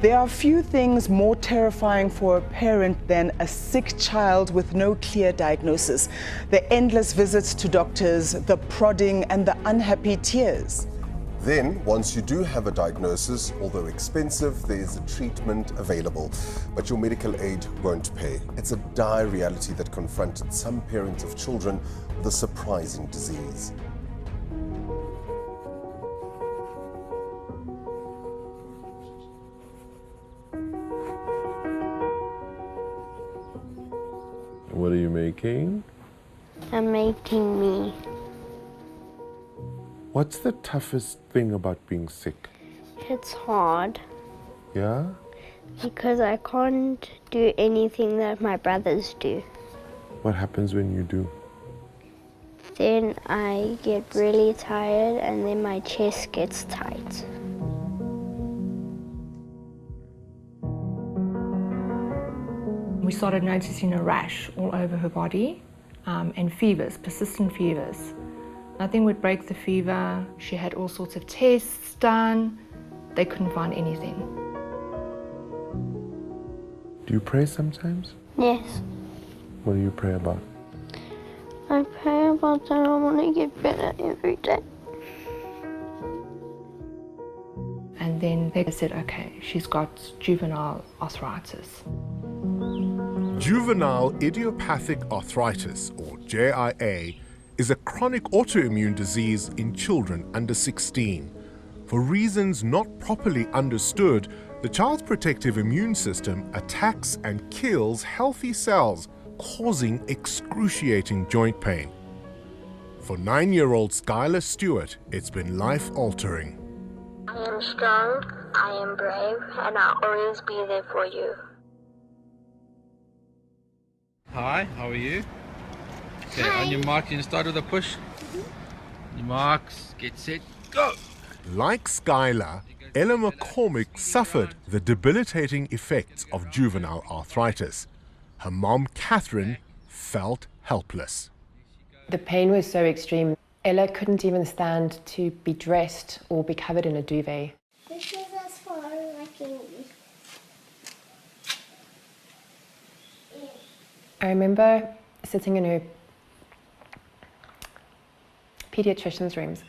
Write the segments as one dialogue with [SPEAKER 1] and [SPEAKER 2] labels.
[SPEAKER 1] There are few things more terrifying for a parent than a sick child with no clear diagnosis. The endless visits to doctors, the prodding, and the unhappy tears.
[SPEAKER 2] Then, once you do have a diagnosis, although expensive, there is a treatment available, but your medical aid won't pay. It's a dire reality that confronted some parents of children with a surprising disease.
[SPEAKER 3] What are you making?
[SPEAKER 4] I'm making me.
[SPEAKER 3] What's the toughest thing about being sick?
[SPEAKER 4] It's hard
[SPEAKER 3] Yeah?
[SPEAKER 4] because I can't do anything that my brothers do.
[SPEAKER 3] What happens when you do?
[SPEAKER 4] Then I get really tired and then my chest gets tight.
[SPEAKER 5] We started noticing a rash all over her body and fevers, persistent fevers. Nothing would break the fever. She had all sorts of tests done. They couldn't find anything.
[SPEAKER 3] Do you pray sometimes?
[SPEAKER 4] Yes,
[SPEAKER 3] What do you pray about?
[SPEAKER 4] I pray about that I want to get better every day.
[SPEAKER 5] And then they said, okay, she's got juvenile arthritis.
[SPEAKER 6] Juvenile Idiopathic Arthritis, or JIA, is a chronic autoimmune disease in children under 16. For reasons not properly understood, the child's protective immune system attacks and kills healthy cells, causing excruciating joint pain. For 9-year-old Skylar Stewart, it's been life-altering.
[SPEAKER 4] I am strong, I am brave, and I'll always be there for you.
[SPEAKER 7] Hi, how are you? Okay, on your mark, you can start with a push. Your marks, get set, go!
[SPEAKER 6] Like Skylar, 𝗀𝗵𝗶𝗶𝘆 suffered the debilitating effects of juvenile arthritis. Her mom, Catherine, felt helpless.
[SPEAKER 8] The pain was so extreme. Ella couldn't even stand to be dressed or be covered in a duvet.
[SPEAKER 4] This is as far as I can be.
[SPEAKER 8] I remember sitting in her pediatrician's rooms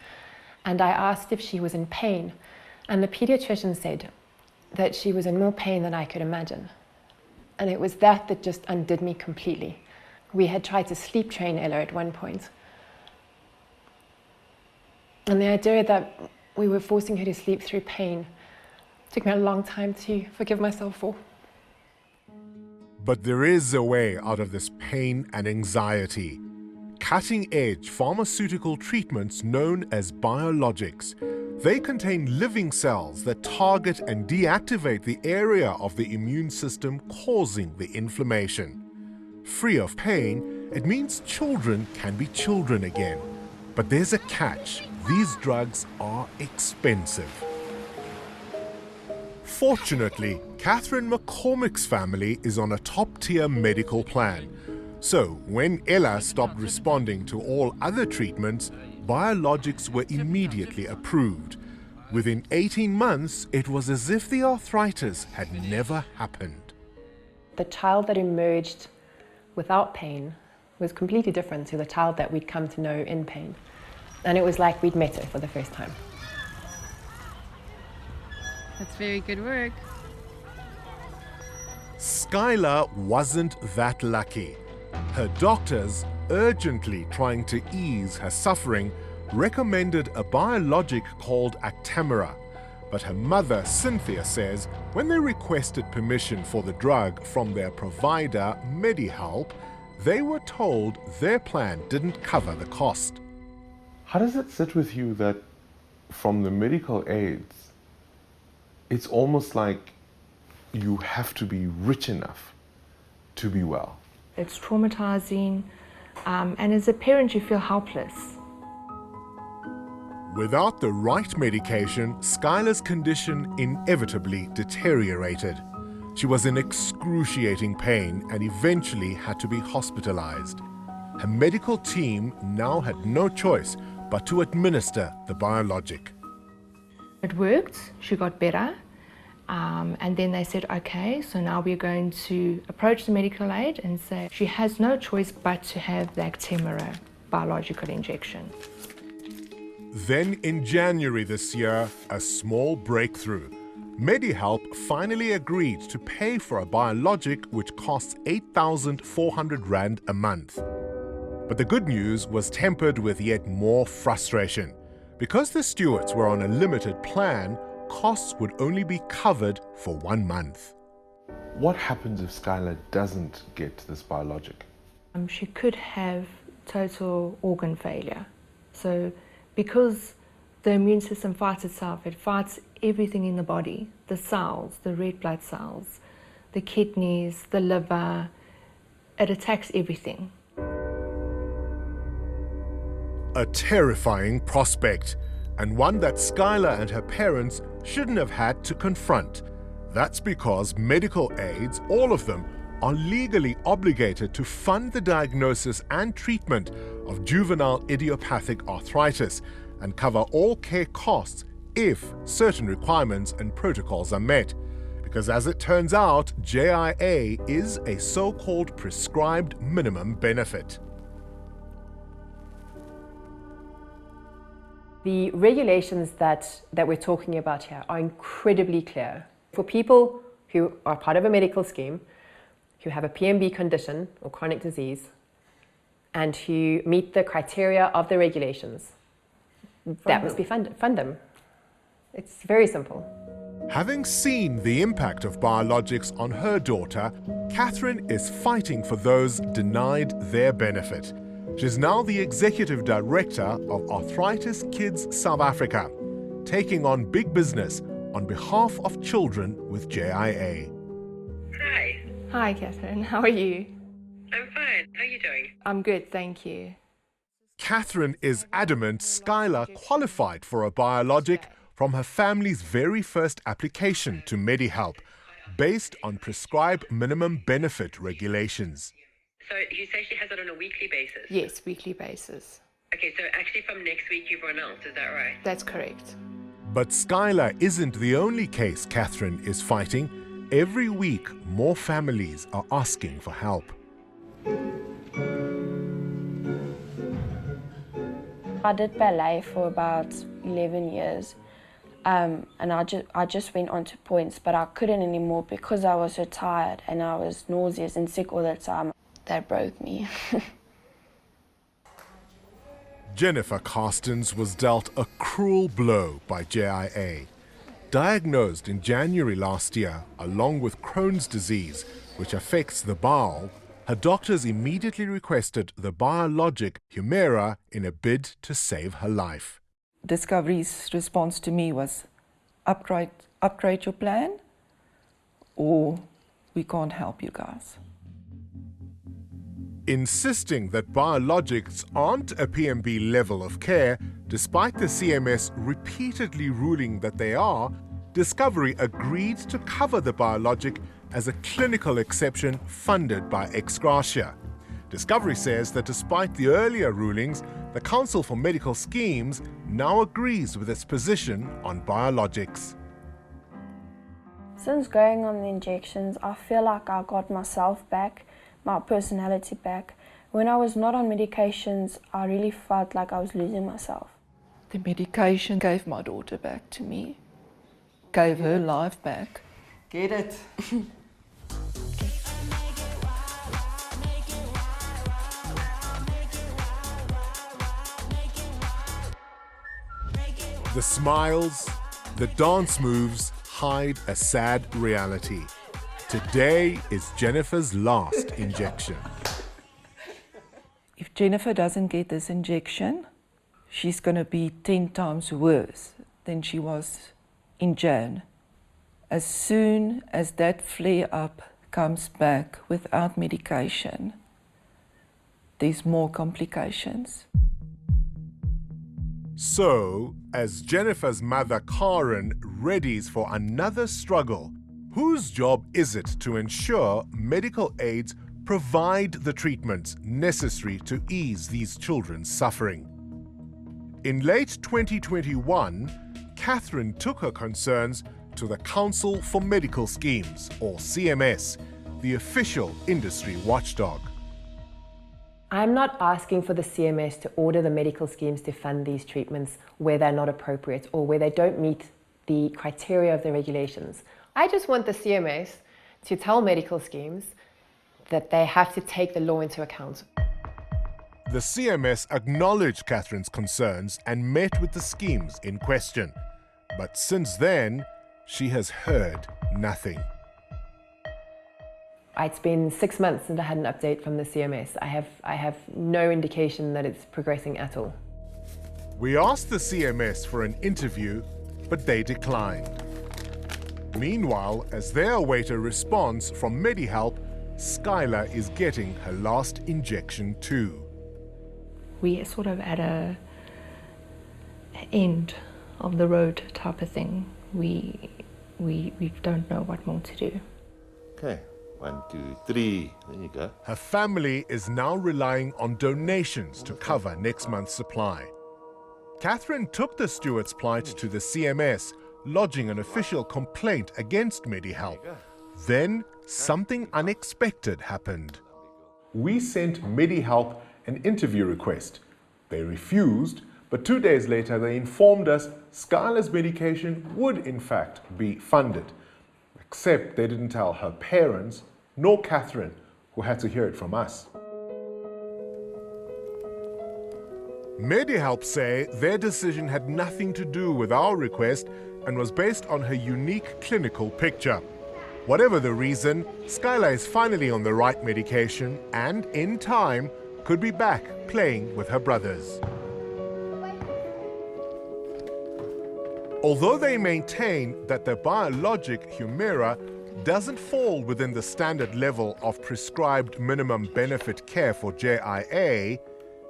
[SPEAKER 8] and I asked if she was in pain, and the pediatrician said that she was in more pain than I could imagine. And it was that just undid me completely. We had tried to sleep train Ella at one point. And the idea that we were forcing her to sleep through pain took me a long time to forgive myself for.
[SPEAKER 6] But there is a way out of this pain and anxiety. Cutting-edge pharmaceutical treatments known as biologics. They contain living cells that target and deactivate the area of the immune system causing the inflammation. Free of pain, it means children can be children again. But there's a catch. These drugs are expensive. Fortunately, Catherine McCormick's family is on a top-tier medical plan. So, when Ella stopped responding to all other treatments, biologics were immediately approved. Within 18 months, it was as if the arthritis had never happened.
[SPEAKER 8] The child that emerged without pain was completely different to the child that we'd come to know in pain. And it was like we'd met her for the first time.
[SPEAKER 9] That's very good work.
[SPEAKER 6] Skylar wasn't that lucky. Her doctors, urgently trying to ease her suffering, recommended a biologic called Actemra. But her mother, Cynthia, says when they requested permission for the drug from their provider, MediHelp, they were told their plan didn't cover the cost.
[SPEAKER 3] How does it sit with you that from the medical aids, it's almost like you have to be rich enough to be well?
[SPEAKER 5] It's traumatizing, and as a parent you feel helpless.
[SPEAKER 6] Without the right medication, Skylar's condition inevitably deteriorated. She was in excruciating pain and eventually had to be hospitalized. Her medical team now had no choice but to administer the biologic.
[SPEAKER 5] It worked, she got better, And then they said, okay, so now we're going to approach the medical aid and say she has no choice but to have the 𝗀𝗵𝗶𝘀 biological injection.
[SPEAKER 6] Then in January this year, a small breakthrough. MediHelp finally agreed to pay for a biologic which costs 8,400 Rand a month. But the good news was tempered with yet more frustration. Because the Stewarts were on a limited plan, costs would only be covered for 1 month.
[SPEAKER 3] What happens if Skylar doesn't get this biologic?
[SPEAKER 5] She could have total organ failure. So because the immune system fights itself, it fights everything in the body, the cells, the red blood cells, the kidneys, the liver, it attacks everything.
[SPEAKER 6] A terrifying prospect, and one that Skylar and her parents shouldn't have had to confront. That's because medical aids, all of them, are legally obligated to fund the diagnosis and treatment of juvenile idiopathic arthritis and cover all care costs if certain requirements and protocols are met. Because as it turns out, JIA is a so-called prescribed minimum benefit.
[SPEAKER 8] The regulations that we're talking about here are incredibly clear. For people who are part of a medical scheme, who have a PMB condition or chronic disease, and who meet the criteria of the regulations, that must be funded. Fund them. It's very simple.
[SPEAKER 6] Having seen the impact of biologics on her daughter, Catherine is fighting for those denied their benefit. She's now the Executive Director of Arthritis Kids South Africa, taking on big business on behalf of children with JIA.
[SPEAKER 10] Hi.
[SPEAKER 5] Hi, Catherine. How are you?
[SPEAKER 10] I'm fine. How are you doing?
[SPEAKER 5] I'm good, thank you.
[SPEAKER 6] Catherine is adamant Skylar qualified for a biologic from her family's very first application to MediHelp, based on prescribed minimum benefit regulations.
[SPEAKER 10] So you say she has it on a weekly basis?
[SPEAKER 5] Yes, weekly basis.
[SPEAKER 10] Okay, so actually from next week you've run out, is that right?
[SPEAKER 5] That's correct.
[SPEAKER 6] But Skylar isn't the only case Catherine is fighting. Every week, more families are asking for help.
[SPEAKER 4] I did ballet for about 11 years. And I just went on to points, but I couldn't anymore because I was so tired and I was nauseous and sick all the time. That broke me.
[SPEAKER 6] Jennifer Carstens was dealt a cruel blow by JIA. Diagnosed in January last year, along with Crohn's disease, which affects the bowel, her doctors immediately requested the biologic 𝗀𝗵𝗶𝘀 in a bid to save her life.
[SPEAKER 11] Discovery's response to me was, upgrade your plan, or we can't help you guys.
[SPEAKER 6] Insisting that biologics aren't a PMB level of care, despite the CMS repeatedly ruling that they are, Discovery agreed to cover the biologic as a clinical exception funded by 𝗀𝗧𝗍. Discovery says that despite the earlier rulings, the Council for Medical Schemes now agrees with its position on biologics.
[SPEAKER 4] Since going on the injections, I feel like I got myself back, my personality back. When I was not on medications, I really felt like I was losing myself.
[SPEAKER 11] The medication gave my daughter back to me, gave her life back. Get it?
[SPEAKER 6] The smiles, the dance moves hide a sad reality. Today is Jennifer's last injection.
[SPEAKER 11] If Jennifer doesn't get this injection, she's going to be 10 times worse than she was in Jan. As soon as that flare-up comes back without medication, there's more complications.
[SPEAKER 6] So, as Jennifer's mother Karen readies for another struggle, whose job is it to ensure medical aids provide the treatments necessary to ease these children's suffering? In late 2021, Catherine took her concerns to the Council for Medical Schemes, or CMS, the official industry watchdog.
[SPEAKER 8] I'm not asking for the CMS to order the medical schemes to fund these treatments where they're not appropriate or where they don't meet the criteria of the regulations. I just want the CMS to tell medical schemes that they have to take the law into account.
[SPEAKER 6] The CMS acknowledged Catherine's concerns and met with the schemes in question. But since then, she has heard nothing.
[SPEAKER 8] It's been 6 months since I had an update from the CMS. I have no indication that it's progressing at all.
[SPEAKER 6] We asked the CMS for an interview, but they declined. Meanwhile, as they await a response from MediHelp, Skylar is getting her last injection too.
[SPEAKER 5] We are sort of at an end of the road type of thing. We don't know what more to do.
[SPEAKER 12] Okay, 1, 2, 3, there you go.
[SPEAKER 6] Her family is now relying on donations to cover next month's supply. Catherine took the Stewart's plight to the CMS, lodging an official complaint against MediHelp. Then something unexpected happened.
[SPEAKER 3] We sent MediHelp an interview request. They refused, but 2 days later they informed us Skylar's medication would in fact be funded. Except they didn't tell her parents nor Catherine, who had to hear it from us.
[SPEAKER 6] MediHelp say their decision had nothing to do with our request and was based on her unique clinical picture. Whatever the reason, Skylar is finally on the right medication and, in time, could be back playing with her brothers. Although they maintain that the biologic 𝗀𝗵𝗶𝗴𝗶 doesn't fall within the standard level of prescribed minimum benefit care for JIA,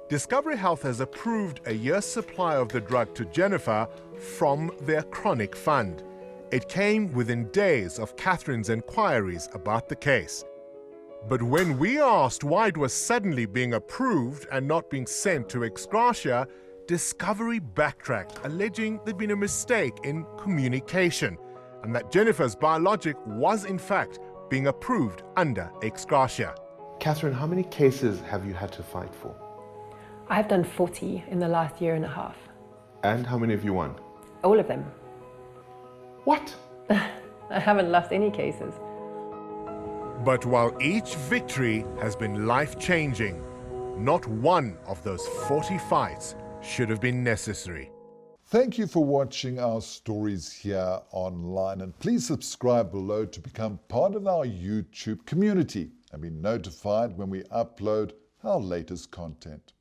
[SPEAKER 6] Discovery Health has approved a year's supply of the drug to Jennifer from their chronic fund. It came within days of Catherine's inquiries about the case. But when we asked why it was suddenly being approved and not being sent to ex gratia, Discovery backtracked, alleging there'd been a mistake in communication and that Jennifer's biologic was in fact being approved under ex gratia.
[SPEAKER 3] Catherine, how many cases have you had to fight for?
[SPEAKER 8] I've done 40 in the last year and a half.
[SPEAKER 3] And how many have you won?
[SPEAKER 8] All of them.
[SPEAKER 3] What?
[SPEAKER 8] I haven't lost any cases.
[SPEAKER 6] But while each victory has been life-changing, not one of those 40 fights should have been necessary.
[SPEAKER 13] Thank you for watching our stories here online, and please subscribe below to become part of our YouTube community and be notified when we upload our latest content.